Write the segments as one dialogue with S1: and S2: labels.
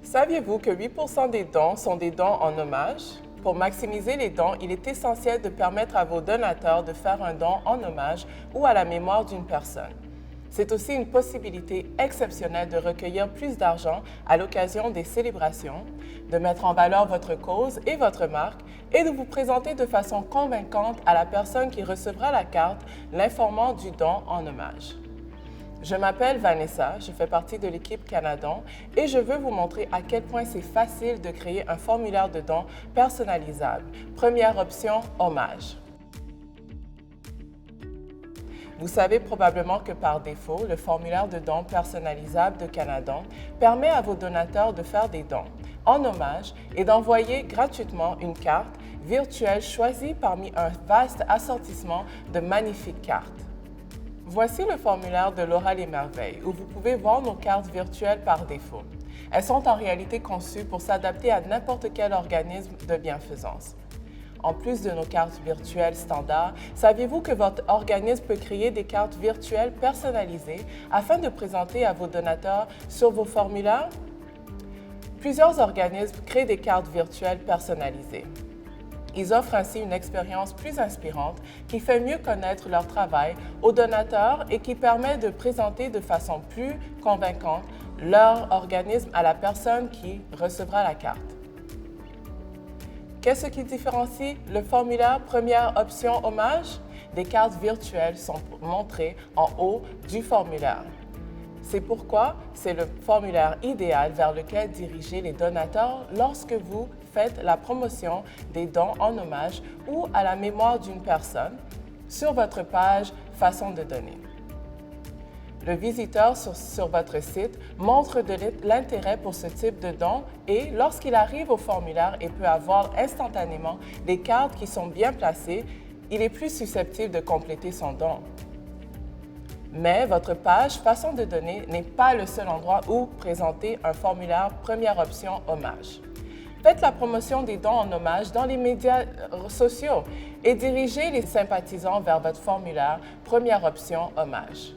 S1: Saviez-vous que 8% des dons sont des dons en hommage? Pour maximiser les dons, il est essentiel de permettre à vos donateurs de faire un don en hommage ou à la mémoire d'une personne. C'est aussi une possibilité exceptionnelle de recueillir plus d'argent à l'occasion des célébrations, de mettre en valeur votre cause et votre marque et de vous présenter de façon convaincante à la personne qui recevra la carte l'informant du don en hommage. Je m'appelle Vanessa, je fais partie de l'équipe Canadon et je veux vous montrer à quel point c'est facile de créer un formulaire de don personnalisable. Première option, hommage. Vous savez probablement que par défaut, le formulaire de don personnalisable de Canadon permet à vos donateurs de faire des dons en hommage et d'envoyer gratuitement une carte virtuelle choisie parmi un vaste assortissement de magnifiques cartes. Voici le formulaire de Laura les Merveilles, où vous pouvez voir nos cartes virtuelles par défaut. Elles sont en réalité conçues pour s'adapter à n'importe quel organisme de bienfaisance. En plus de nos cartes virtuelles standards, saviez-vous que votre organisme peut créer des cartes virtuelles personnalisées afin de présenter à vos donateurs sur vos formulaires? Plusieurs organismes créent des cartes virtuelles personnalisées. Ils offrent ainsi une expérience plus inspirante qui fait mieux connaître leur travail aux donateurs et qui permet de présenter de façon plus convaincante leur organisme à la personne qui recevra la carte. Qu'est-ce qui différencie le formulaire première option hommage? Des cartes virtuelles sont montrées en haut du formulaire. C'est pourquoi c'est le formulaire idéal vers lequel diriger les donateurs lorsque vous faites la promotion des dons en hommage ou à la mémoire d'une personne sur votre page Façon de donner. Le visiteur sur votre site montre de l'intérêt pour ce type de don et lorsqu'il arrive au formulaire et peut avoir instantanément des cartes qui sont bien placées, il est plus susceptible de compléter son don. Mais votre page Façon de donner n'est pas le seul endroit où présenter un formulaire première option hommage. Faites la promotion des dons en hommage dans les médias sociaux et dirigez les sympathisants vers votre formulaire première option hommage.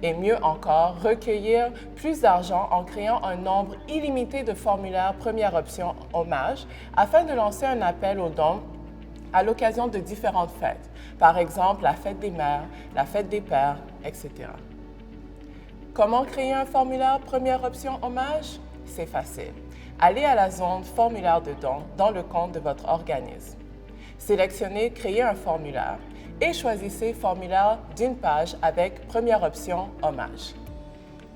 S1: Et mieux encore, recueillir plus d'argent en créant un nombre illimité de formulaires première option hommage afin de lancer un appel aux dons à l'occasion de différentes fêtes, par exemple la fête des mères, la fête des pères, etc. Comment créer un formulaire première option hommage? C'est facile. Allez à la zone formulaire de don dans le compte de votre organisme. Sélectionnez Créer un formulaire et choisissez Formulaire d'une page avec première option hommage.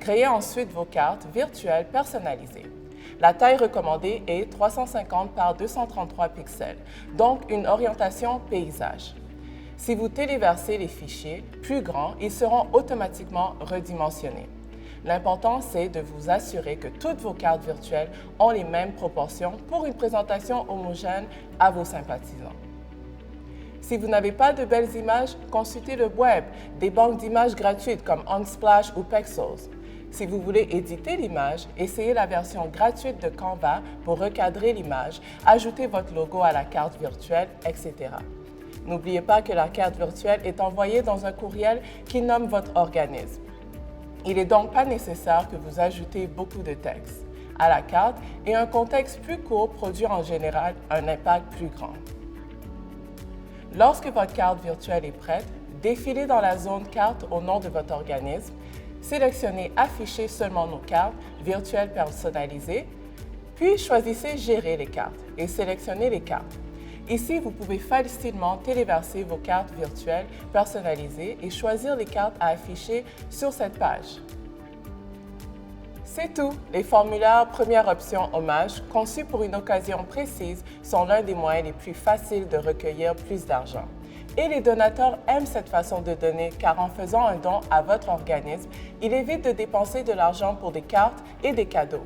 S1: Créez ensuite vos cartes virtuelles personnalisées. La taille recommandée est 350 par 233 pixels, donc une orientation paysage. Si vous téléversez les fichiers plus grands, ils seront automatiquement redimensionnés. L'important, c'est de vous assurer que toutes vos cartes virtuelles ont les mêmes proportions pour une présentation homogène à vos sympathisants. Si vous n'avez pas de belles images, consultez le web, des banques d'images gratuites comme Unsplash ou Pexels. Si vous voulez éditer l'image, essayez la version gratuite de Canva pour recadrer l'image, ajouter votre logo à la carte virtuelle, etc. N'oubliez pas que la carte virtuelle est envoyée dans un courriel qui nomme votre organisme. Il n'est donc pas nécessaire que vous ajoutez beaucoup de texte à la carte et un contexte plus court produit en général un impact plus grand. Lorsque votre carte virtuelle est prête, défilez dans la zone carte au nom de votre organisme, sélectionnez Afficher seulement nos cartes virtuelles personnalisées, puis choisissez Gérer les cartes et sélectionnez les cartes. Ici, vous pouvez facilement téléverser vos cartes virtuelles personnalisées et choisir les cartes à afficher sur cette page. C'est tout! Les formulaires première option hommage, conçus pour une occasion précise, sont l'un des moyens les plus faciles de recueillir plus d'argent. Et les donateurs aiment cette façon de donner car en faisant un don à votre organisme, il évite de dépenser de l'argent pour des cartes et des cadeaux.